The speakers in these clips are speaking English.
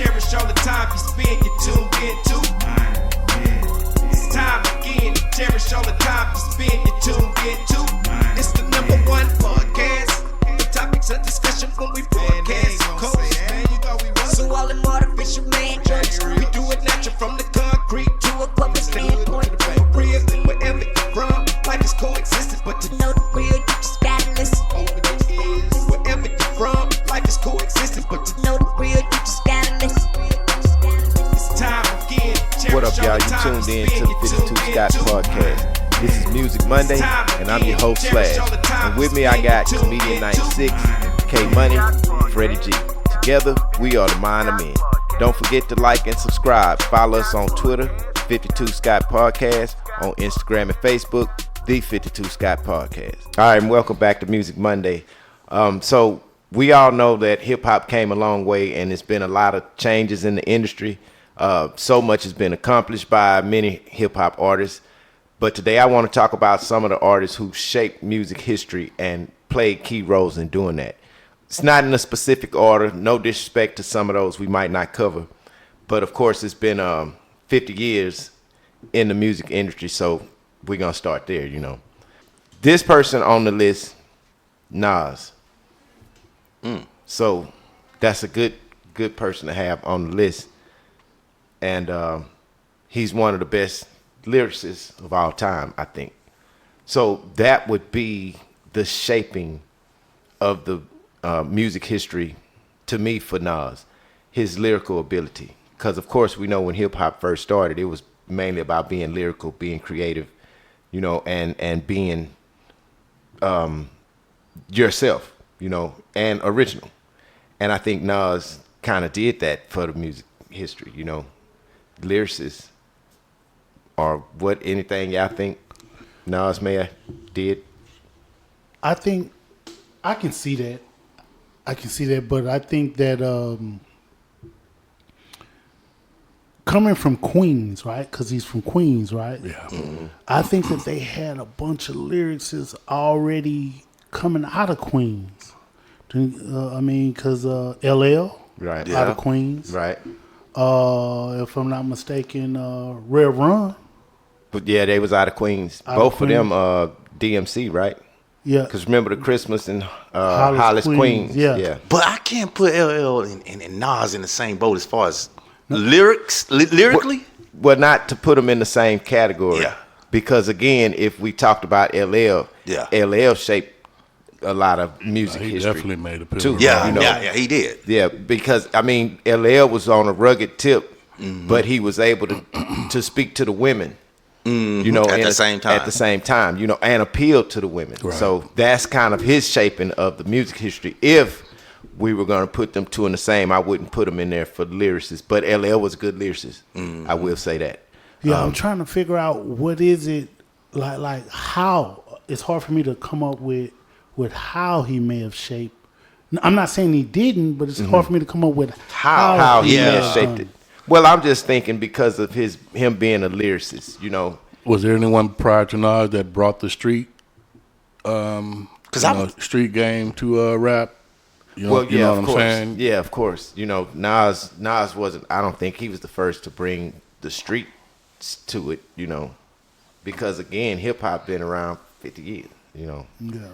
cherish all the time you spend, you tuned in to. It's time again to cherish all the time you spend, you tuned in to. It's the number one podcast. The topics of discussion when we broadcast. So all them artificial man jokes, we do it natural from the concrete to a public standpoint. Real, wherever you're from, life is coexisting, but to know the real, you just gotta listen. Wherever you're from, life is coexisting, but to know the real, you just gotta listen. It's time again. What up, y'all? You tuned in to the 52 Scott Podcast. This is Music Monday, and I'm your host, Slash. And with me, I got Comedian 96, K Money, Freddie G. Together, we are the Mind of Men. Don't forget to like and subscribe. Follow us on Twitter, 52 Scott Podcast, on Instagram and Facebook, the 52 Scott Podcast. All right, and welcome back to Music Monday. So we all know that hip hop came a long way, and there's been a lot of changes in the industry. So much has been accomplished by many hip hop artists. But today I want to talk about some of the artists who shaped music history and played key roles in doing that. It's not in a specific order, no disrespect to some of those we might not cover. But of course, it's been 50 years in the music industry, so we're going to start there, you know. This person on the list, Nas. So that's a good person to have on the list. And he's one of the best lyricists of all time, I think. So that would be the shaping of the music history to me for Nas, his lyrical ability. Because of course we know when hip hop first started, it was mainly about being lyrical, being creative, you know, and being yourself, you know, and original. And I think Nas kind of did that for the music history, you know. Lyricists or what, anything y'all think Nas may have did? I think I can see that. But I think that coming from Queens, right? Because he's from Queens, right? Yeah. Mm-hmm. I think that they had a bunch of lyricists already coming out of Queens. Because LL, Right. out of Queens. Right. If I'm not mistaken, Red Run. But yeah, they was out of Queens. Both of them DMC, right? Yeah. Because remember the Christmas in Hollis, Queens. Yeah. But I can't put LL and Nas in the same boat as far as lyrically. Well, not to put them in the same category. Yeah. Because again, if we talked about LL, Yeah. LL shaped a lot of music He history. definitely made a too. pillar. Yeah, You know? yeah, he did. Yeah, because I mean, LL was on a rugged tip, but he was able to speak to the women, you know, At the same time. At the same time, you know, and appeal to the women. Right. So that's kind of his shaping of the music history. If we were going to put them two in the same, I wouldn't put them in there for the lyricists. But LL was a good lyricist. I will say that. Yeah, I'm trying to figure out what is it like how. It's hard for me to come up with how he may have shaped. I'm not saying he didn't, but it's hard for me to come up with How he Yeah. may have shaped it. Well, I'm just thinking because of him being a lyricist, you know. Was there anyone prior to Nas that brought the street, street game to rap? You know, Well, you yeah, know of what course. I'm saying? Yeah, of course. You know, Nas wasn't. I don't think he was the first to bring the streets to it. You know, because again, hip hop been around 50 years. You know. Yeah.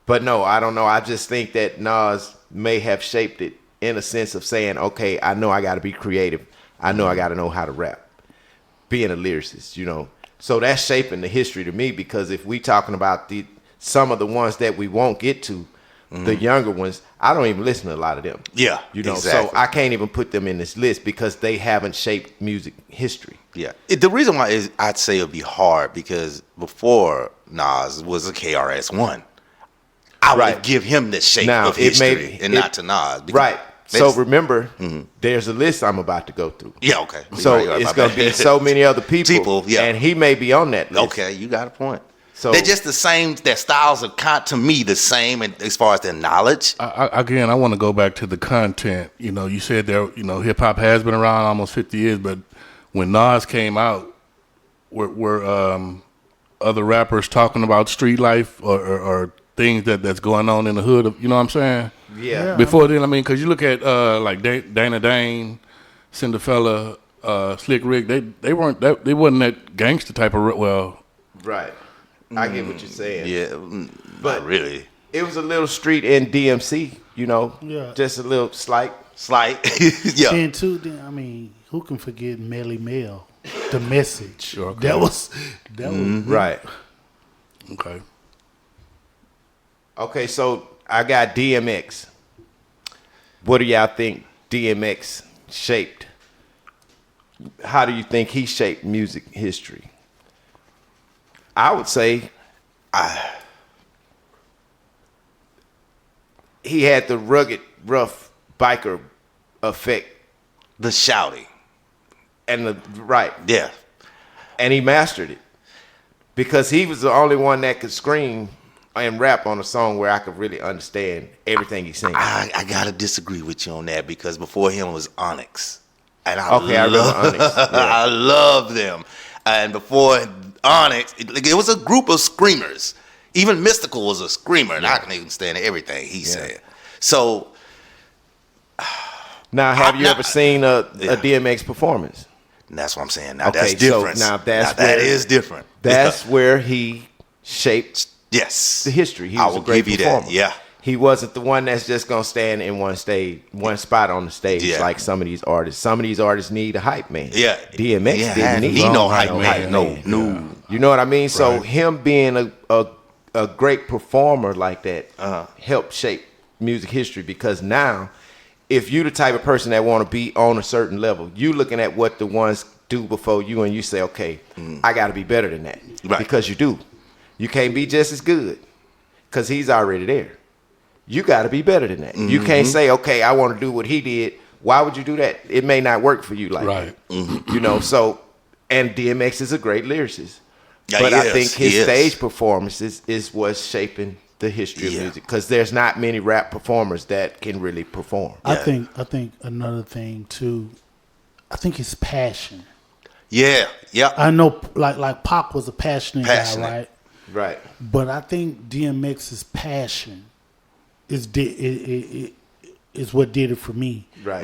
But no, I don't know. I just think that Nas may have shaped it in a sense of saying, okay, I know I got to be creative. I know I got to know how to rap. Being a lyricist, you know. So that's shaping the history to me, because if we talking about some of the ones that we won't get to, the younger ones, I don't even listen to a lot of them. Yeah, You know, exactly. so I can't even put them in this list because they haven't shaped music history. Yeah. The reason why is I'd say it'd be hard because before Nas was a KRS-One, I would give him the shape of history not to Nas. Right. So remember, there's a list I'm about to go through. Yeah, okay. So it's going to be so many other people. Yeah. And he may be on that list. Okay, you got a point. So they're just the same. Their styles are to me the same, and as far as their knowledge. Again, I want to go back to the content. You know, you said there. You know, hip hop has been around almost 50 years, but when Nas came out, were other rappers talking about street life or things that's going on in the hood. You know what I'm saying? Yeah. Before then, I mean, because you look at like Dana Dane, Cinderfella, Slick Rick, they wasn't that gangster type of Right. I get what you're saying. Yeah, But not really. It was a little street in DMC, you know. Yeah. Just a little slight. Yeah. Then too, I mean, who can forget Melly Mel? The Message. Okay. That was Right. Okay. Okay, so I got DMX. What do y'all think DMX shaped? How do you think he shaped music history? I would say he had the rugged, rough biker effect. The shouting. And Yeah. and he mastered it because he was the only one that could scream and rap on a song where I could really understand everything he's saying. I gotta disagree with you on that because before him was Onyx, and I remember Onyx. Yeah. I love them. And before Onyx, it was a group of screamers. Even Mystical was a screamer, and I can even stand everything he said. So now, have you ever seen a DMX performance? And that's what I'm saying. Now Okay, that's different. so now that's that where- is different. That's where he shaped yes. the history. He I was will a great give you performer. that. Yeah. He wasn't the one that's just gonna stand in one spot on the stage Yeah. like some of these artists. Some of these artists need a hype man. Yeah. DMX Yeah, didn't he need no hype man. No. You know what I mean? So Right. him being a great performer like that helped shape music history because now, if you the type of person that want to be on a certain level, you looking at what the ones do before you and you say, okay, I got to be better than that. Right. Because you do. You can't be just as good because he's already there. You got to be better than that. You can't say, okay, I want to do what he did. Why would you do that? It may not work for you like Right. that. You know, so, and DMX is a great lyricist. Yeah, But he I is. think his He is. stage performances is what's shaping the history of Yeah. music because there's not many rap performers that can really perform. I think another thing too. I think his passion. Yeah. Yeah. I know, like Pac was a passionate Passionate. guy, right? Right. But I think DMX's passion is what did it for me. Right.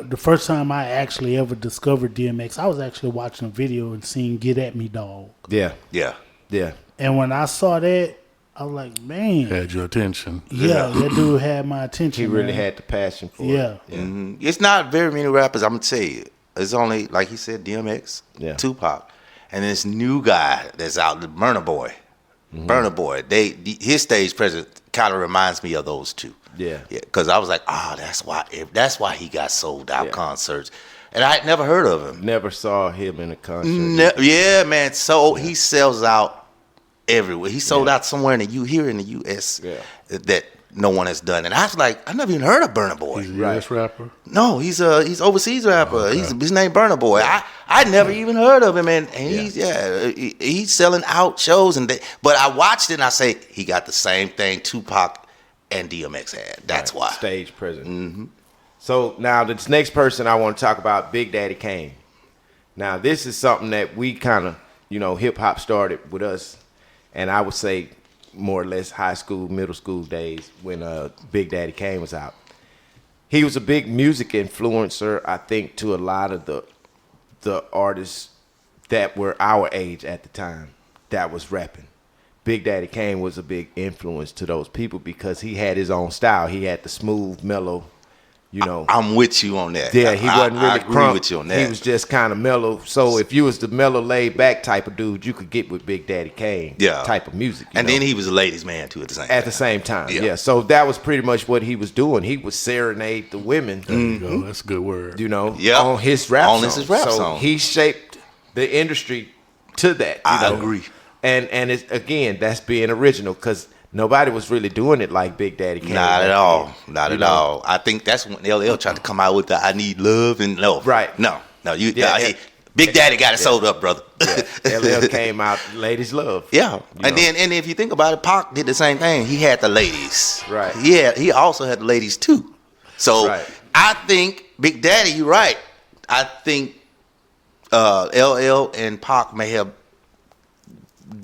The first time I actually ever discovered DMX, I was actually watching a video and seeing "Get at Me, Dog," Yeah. Yeah. Yeah. and when I saw that, I was like, man, Had your attention. yeah, that dude had my attention. He really man. had the passion for Yeah. it. It's not very many rappers. I'm gonna tell you. It's only like he said, DMX, Yeah. Tupac, and this new guy that's out, the Burna Boy. Burna Boy. His stage presence kind of reminds me of those two. Yeah. Because I was like, that's why he got sold out Yeah. concerts, and I had never heard of him. Never saw him in a concert. Yeah, man. So he sells out everywhere. He sold out somewhere in the U.S. Yeah. that no one has done. And I was like, I never even heard of Burna Boy. He's a U.S. rapper. No, he's overseas rapper. Okay. His name Burna Boy. I never even heard of him, and he's selling out shows. But I watched it and I say he got the same thing Tupac and DMX had. That's why. Stage presence. So now this next person I want to talk about, Big Daddy Kane. Now this is something that we kind of, hip hop started with us, and I would say more or less high school, middle school days when Big Daddy Kane was out. He was a big music influencer, I think, to a lot of the artists that were our age at the time that was rapping. Big Daddy Kane was a big influence to those people because he had his own style. He had the smooth, mellow, I'm with you on that. Yeah, he wasn't really I agree crunk. with you on that. He was just kind of mellow. So if you was the mellow, laid back type of dude, you could get with Big Daddy Kane type of music. And then he was a ladies' man too at the same time. Yeah. Yeah. So that was pretty much what he was doing. He would serenade the women, There you go. That's a good word. Yeah. on his rap On songs. his rap so song. he shaped the industry to that. I agree. And it's, again, that's being original because nobody was really doing it like Big Daddy Kane. Not at all. Not at all. I think that's when LL tried to come out with the "I need love" and no. Right. No. Yeah. Big Daddy got it sold up, brother. Yeah. LL came out, ladies love. Yeah, You know? and if you think about it, Pac did the same thing. He had the ladies. Right. He also had the ladies too. So Right. I think Big Daddy, you're right. I think LL and Pac may have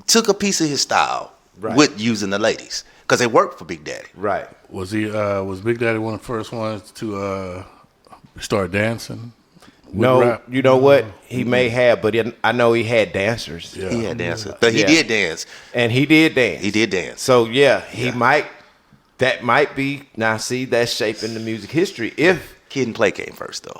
took a piece of his style Right. with using the ladies. because they worked for Big Daddy. Right. Was Big Daddy one of the first ones to start dancing? with No, rap? you know what? He may have, but I know he had dancers. Yeah. He had dancers. But he Yeah. did dance. And he did dance. He did dance. So yeah, he might. That might be now. See, that's shaping the music history. If Kid and Play came first, though.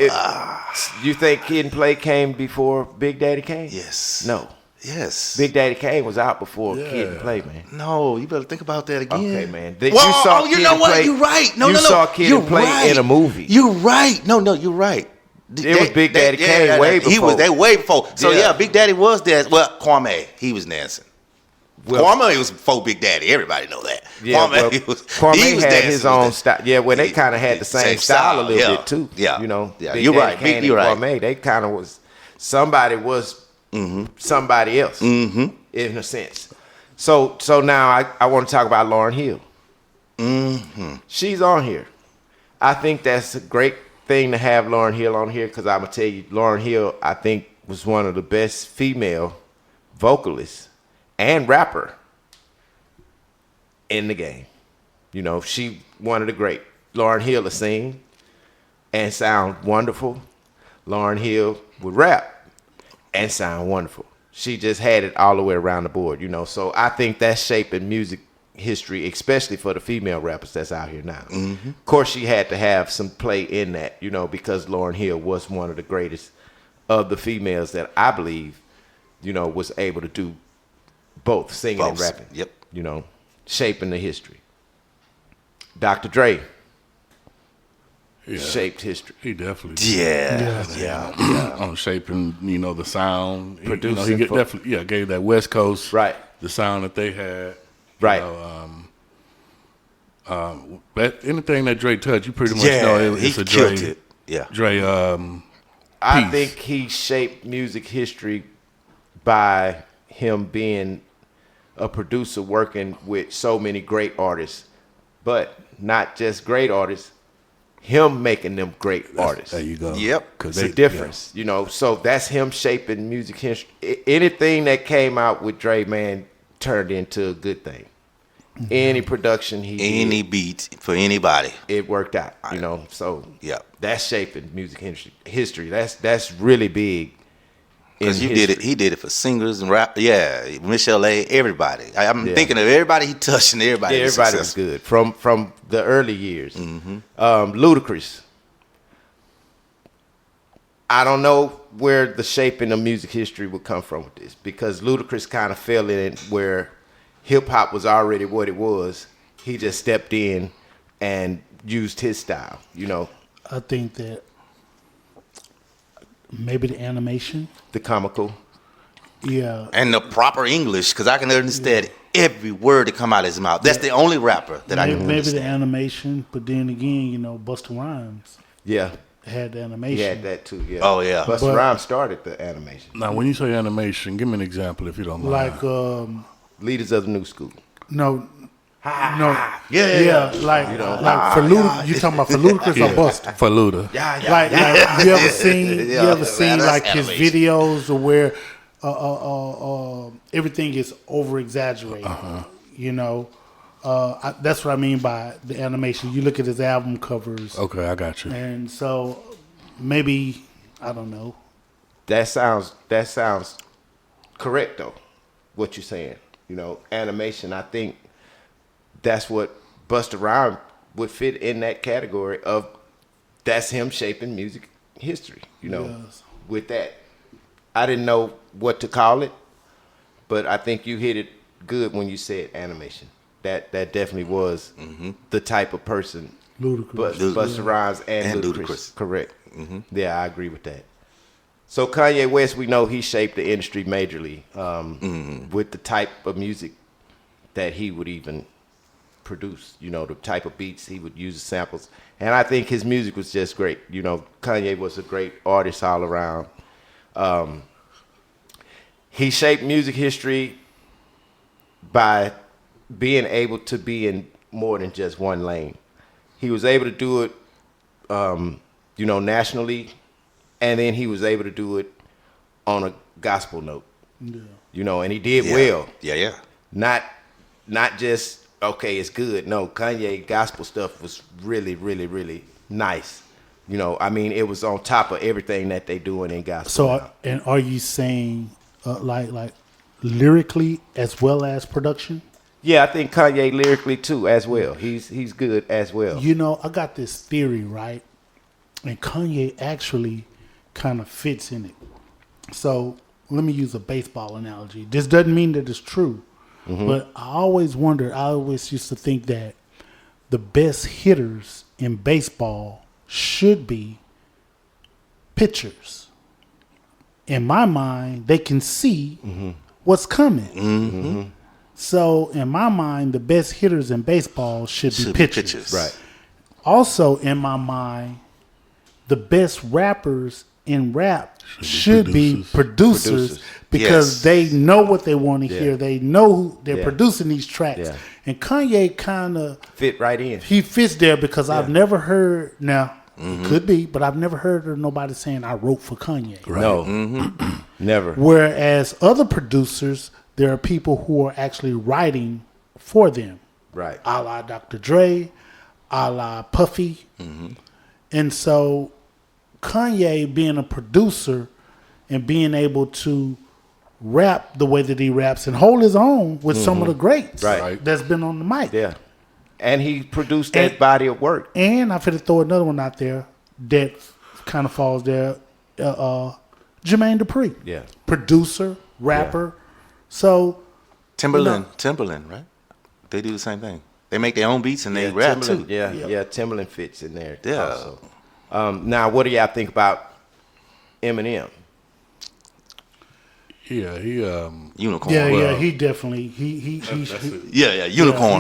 you think Kid and Play came before Big Daddy Kane? Yes. No, Yes. Big Daddy Kane was out before Kid and Play, man. No, you better think about that again. Okay, man. Well, You saw you Kid know and what? Play- You're right. No, you no, no. saw Kid You're and Play right. in a movie. You're right. No, you're right. It was Big Daddy Kane way He was before. there way before. So Yeah. yeah, Big Daddy was dancing. Well, Kwame, he was dancing. Kwame was before Big Daddy. Everybody know that. Yeah, well, Kwame he was had dancing his with own that. style. Yeah, well, they kind of had the same style a little yeah. bit too. Yeah, you know. Yeah, Big you're Daddy right. Kane and You're right. Kwame, they kind of was somebody was somebody else in a sense. So now I want to talk about Lauryn Hill. She's on here. I think that's a great thing to have Lauryn Hill on here because I'm gonna tell you, Lauryn Hill I think was one of the best female vocalists and rapper in the game. You know, she one of the great. Lauryn Hill to sing and sound wonderful. Lauryn Hill would rap and sound wonderful. She just had it all the way around the board, you know. So I think that's shaping music history, especially for the female rappers that's out here now. Of course, she had to have some play in that, you know, because Lauryn Hill was one of the greatest of the females that I believe, you know, was able to do both singing and Both. rapping. Yep. You know, shaping the history. Dr. Dre Yeah. shaped history. He definitely did. Yeah. On shaping, the sound. Producing He for- definitely gave that West Coast Right. the sound that they had. Right. But anything that Dre touched, you pretty much Yeah, know he it's a killed Dre. it. Yeah. Dre. I Peace. think he shaped music history by him being a producer working with so many great artists, but not just great artists, him making them great artists. There you go. Yep. 'Cause It's a difference, you know. So that's him shaping music history. Anything that came out with Dre, man, turned into a good thing. Any production he Any did, beat for anybody. it worked out, you know. So Yeah. that's shaping music history. That's really big. Because he did it for singers and rap. Yeah, Michelle A. Everybody. I'm Yeah. thinking of everybody he touched and everybody. Yeah, was everybody was successful. good from the early years. Ludacris. I don't know where the shaping of music history would come from with this because Ludacris kind of fell in where hip hop was already what it was. He just stepped in and used his style, you know, I think that maybe the animation. the comical. Yeah. And the proper English, because I can understand every word that come out of his mouth. That's the only rapper that I can Maybe the understand. animation, but then again, Busta Rhymes Yeah, had the he animation. had that too. Yeah. Oh, yeah. Busta But- Rhymes started the animation. Now, when you say animation, give me an example if you don't mind. Like Leaders of the New School. no, Yeah. like for Luda, you talking about for Ludacris or Busta? for Luda. Like you ever seen Yeah, like that's his animation. videos or where everything is over exaggerated. That's what I mean by the animation. You look at his album covers, Okay, I got you. and so maybe I don't know. That sounds correct though. What you're saying, animation. I think that's what Busta Rhymes would fit in that category of. That's him shaping music history. Yes. With that, I didn't know what to call it, but I think you hit it good when you said animation. That definitely was the type of person. Ludacris. Busta Rhymes and And Ludacris. Ludacris. Correct. Yeah, I agree with that. So Kanye West, we know he shaped the industry majorly with the type of music that he would even produce. The type of beats he would use, samples, and I think his music was just great. Kanye was a great artist all around. He shaped music history by being able to be in more than just one lane. He was able to do it, nationally, and then he was able to do it on a gospel note. Yeah. And he did well. Yeah. Not just okay, it's good. No, Kanye gospel stuff was really, really, really nice. You know, I mean, it was on top of everything that they doing in gospel. So, and are you saying like lyrically as well as production? Yeah, I think Kanye lyrically too as well. He's good as well. You know, I got this theory, right? And Kanye actually kind of fits in it. So let me use a baseball analogy. This doesn't mean that it's true, but I always used to think that the best hitters in baseball should be pitchers. In my mind, they can see what's coming. So in my mind, the best hitters in baseball should be pitchers. Right. Also in my mind, the best rappers in rap should be producers because they know what they want to hear. They know who they're producing these tracks. Yeah. And Kanye kind of Fit right in. he fits there because I've never heard now. It could be, but I've never heard of nobody saying I wrote for Kanye. No, never. Whereas other producers, there are people who are actually writing for them. Right. A la Dr. Dre, a la Puffy. And so Kanye being a producer and being able to rap the way that he raps and hold his own with some of the greats Right. that's been on the mic. Yeah. And he produced that body of work. And I'm finna throw another one out there that kind of falls there. Jermaine Dupri. Yeah. Producer, rapper. So Timberland, right? They do the same thing. They make their own beats and they rap too. Timberland, yeah, Timberland fits in there. Yeah. Also. Now, what do y'all think about Eminem? Yeah, he Unicorn. Yeah, he definitely Unicorn.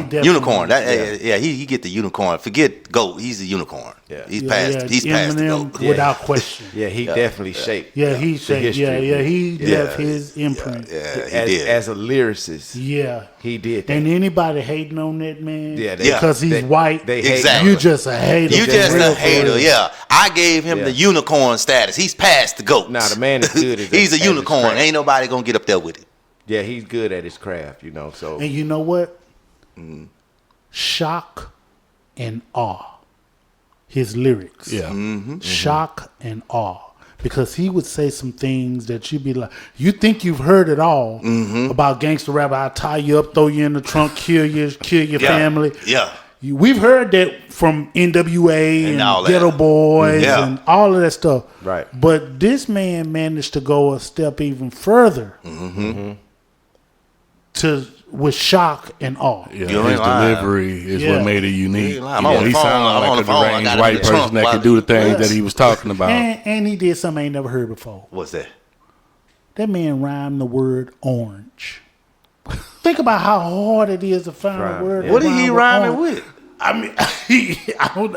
definitely- Unicorn. He get the unicorn. Forget GOAT. He's a unicorn. Yeah. He's past the Eminem GOAT. without question. Yeah, he definitely shaped. Yeah, he the said, history. he left his imprint. Yeah, as, he did. as a lyricist, Yeah. he did that. And anybody hating on that man Yeah, because he's they- white, they hate Exactly. you just a hater. You just real a for hater, real. yeah. I gave him Yeah. the unicorn status. He's past the GOAT. Nah, the man is good as He's at a his unicorn. craft. Ain't nobody gonna get up there with it. Yeah, he's good at his craft, you know. So And you know what? Shock and awe. His lyrics. yeah. Shock and awe. Because he would say some things that you'd be like, you think you've heard it all about gangster rap. I'll tie you up, throw you in the trunk, kill your family. Yeah. We've heard that from NWA and all that. Ghetto Boys Yeah. and all of that stuff. Right. But this man managed to go a step even further with shock and awe. Yeah, You ain't his lying. delivery is Yeah. what made it unique. ain't lying. I'm on the He phone. sounded I'm on like the a phone. I got deranged it in white the trunk person that while- could do the things that he was talking about. And he did something I ain't never heard before. What's that? That man rhymed the word orange. Think about how hard it is to find Rhyme, a word. yeah. that What did he rhyme rhyming orange. with? I mean,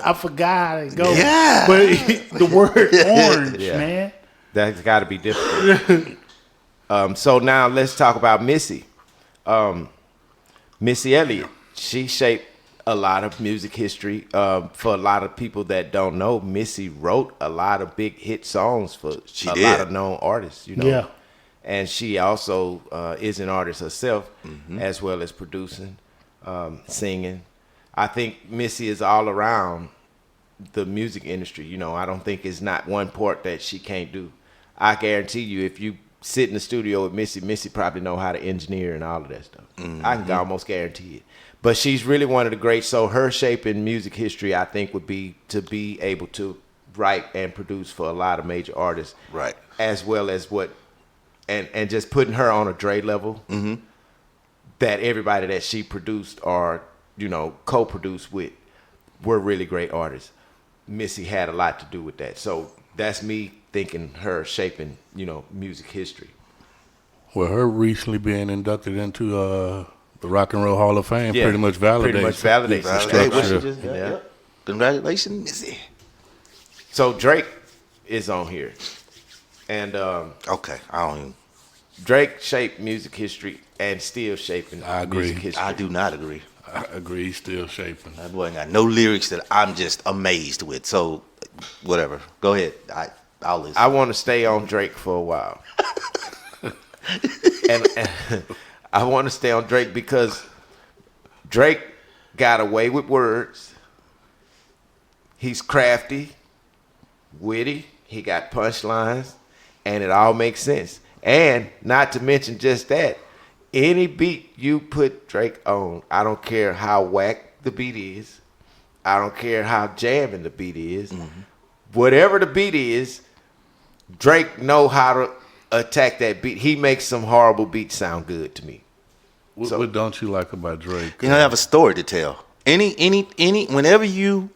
I forgot how it goes. Yeah. But the word orange, Yeah. man. that's got to be difficult. So now let's talk about Missy. Missy Elliott. She shaped a lot of music history. For a lot of people that don't know, Missy wrote a lot of big hit songs for She a did. lot of known artists. You know. Yeah. And she also is an artist herself, as well as producing, singing. I think Missy is all around the music industry. You know, I don't think it's not one part that she can't do. I guarantee you, if you sit in the studio with Missy probably know how to engineer and all of that stuff. I can almost guarantee it. But she's really one of the greats. So her shape in music history, I think, would be to be able to write and produce for a lot of major artists, Right. as well as and just putting her on a Dre level, that everybody that she produced or, you know, co-produced with were really great artists. Missy had a lot to do with that. So that's me thinking her shaping, you know, music history. Well, her recently being inducted into the Rock and Roll Hall of Fame Yeah, pretty much validates pretty much validates the it. Hey, what she structure. just got? Yeah. Yep. Congratulations, Missy. So Drake is on here. And Okay, I don't even. Drake shaped music history and still shaping I agree. music history. I do not agree. I agree, still shaping. That boy ain't got no lyrics that I'm just amazed with. So, whatever. Go ahead. I'll listen. I want to stay on Drake for a while. and I want to stay on Drake because Drake got away with words. He's crafty, witty. He got punchlines, and it all makes sense. And not to mention just that, any beat you put Drake on, I don't care how whack the beat is. I don't care how jamming the beat is. Mm-hmm. Whatever the beat is, Drake know how to attack that beat. He makes some horrible beats sound good to me. What don't you like about Drake? You know, I have a story to tell. Whenever you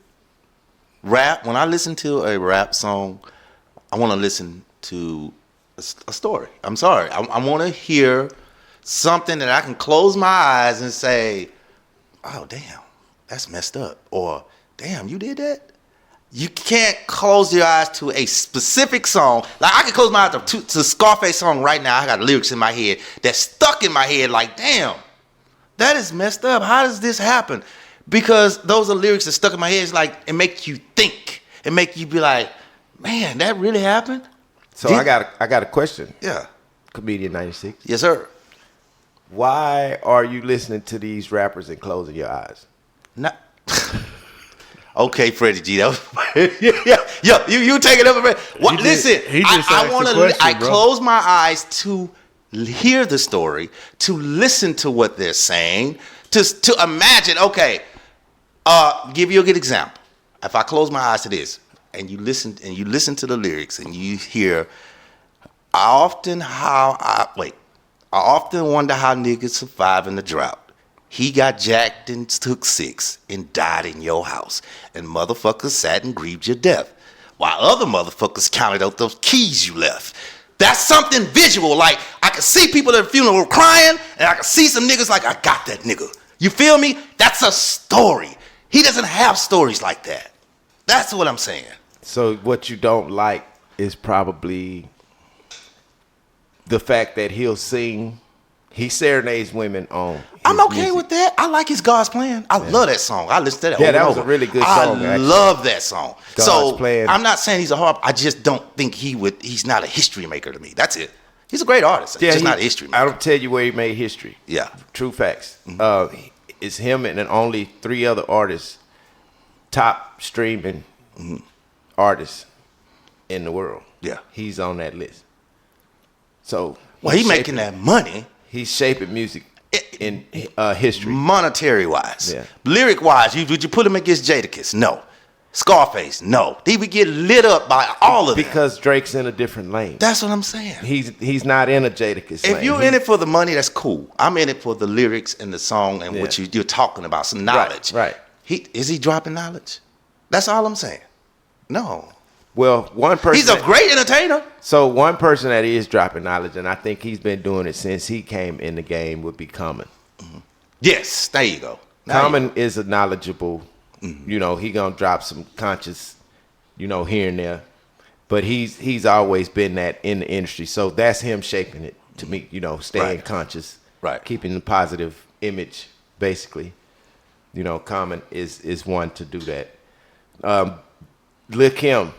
rap, when I listen to a rap song, I want to listen to a story. I'm sorry. I want to hear something that I can close my eyes and say, oh, damn, that's messed up. Or, damn, you did that? You can't close your eyes to a specific song. Like, I can close my eyes to Scarface song right now. I got lyrics in my head that's stuck in my head like, damn, that is messed up. How does this happen? Because those are lyrics that stuck in my head. It's like, it makes you think. It makes you be like, man, that really happened? So I got a question. Yeah. Comedian 96. Yes, sir. Why are you listening to these rappers and closing your eyes? Not. Okay, Freddie G. That was, you take it up a bit. What? Listen, I want to. I close my eyes to hear the story, to listen to what they're saying, to imagine. Okay, give you a good example. If I close my eyes to this, and you listen to the lyrics, and you hear, I often wonder how niggas survive in the drought. He got jacked and took 6 and died in your house. And motherfuckers sat and grieved your death. While other motherfuckers counted out those keys you left. That's something visual. Like, I could see people at the funeral crying, and I could see some niggas like, I got that nigga. You feel me? That's a story. He doesn't have stories like that. That's what I'm saying. So what you don't like is probably the fact that he'll sing. He serenades women on. I'm okay music. With that. I like his God's Plan. I love that song. I listen to that. Yeah, that was a really good song. I love that song. God's Plan. I'm not saying he's a horrible. I just don't think he's not a history maker to me. That's it. He's a great artist. Yeah, he's just not a history maker. I don't tell you where he made history. Yeah. True facts. Mm-hmm. It's him and only 3 other artists, top streaming artists in the world. Yeah. He's on that list. So. Well, he's making that money. He's shaping music in history. Monetary wise. Yeah. Lyric wise, would you put him against Jadakiss? No. Scarface? No. He would get lit up by all of them. Because Drake's in a different lane. That's what I'm saying. He's not in a Jadakiss lane. If you're in it for the money, that's cool. I'm in it for the lyrics and the song and what you're talking about, some knowledge. Right. Is he dropping knowledge? That's all I'm saying. No. Well, one person. He's a great entertainer. So one person that is dropping knowledge, and I think he's been doing it since he came in the game, would be Common. Mm-hmm. Yes, there you go. Common is a knowledgeable. Mm-hmm. He gonna drop some conscious, here and there, but he's always been that in the industry. So that's him shaping it to me. Staying conscious, right? Keeping the positive image, basically. Common is one to do that. Lil' Kim.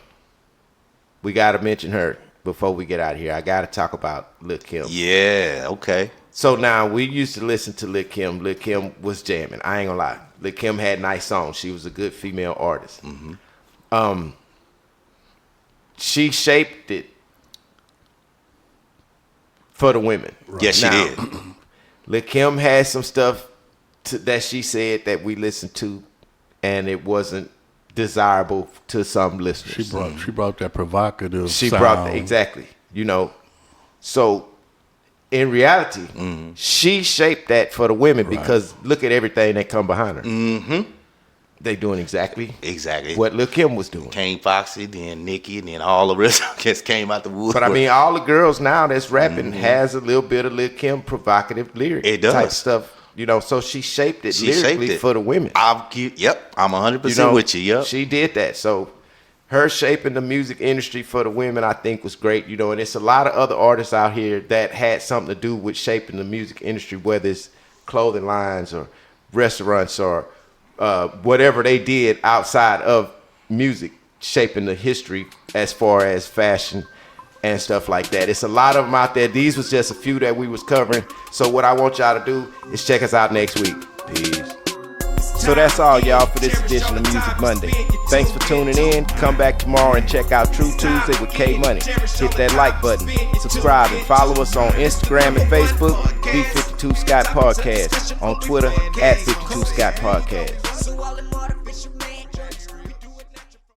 We got to mention her before we get out of here. I got to talk about Lil' Kim. Yeah, okay. So now, we used to listen to Lil' Kim. Lil' Kim was jamming. I ain't going to lie. Lil' Kim had nice songs. She was a good female artist. Mm-hmm. She shaped it for the women. Right. Yes, she did. Lil' Kim had some stuff that she said that we listened to, and it wasn't desirable to some listeners. She brought that provocative sound. Brought exactly. So in reality, she shaped that for the women because look at everything that come behind her. Mm-hmm. They doing exactly what Lil' Kim was doing. Came Foxy, then Nicki, and then all the rest just came out the woods. But I mean, all the girls now that's rapping has a little bit of Lil' Kim provocative lyric type stuff. So she shaped it lyrically for the women. I'm 100% with you. Yep. She did that. So her shaping the music industry for the women, I think, was great. And it's a lot of other artists out here that had something to do with shaping the music industry, whether it's clothing lines or restaurants or whatever they did outside of music, shaping the history as far as fashion and stuff like that. It's a lot of them out there. These was just a few that we was covering. So what I want y'all to do is check us out next week. Peace. So that's all, y'all, for this edition of Music Monday. Thanks for tuning in. Come back tomorrow and check out True Tuesday with K Money. Hit that like button, subscribe, and follow us on Instagram and Facebook, B52 Scott Podcast, on Twitter, @52 Scott Podcast.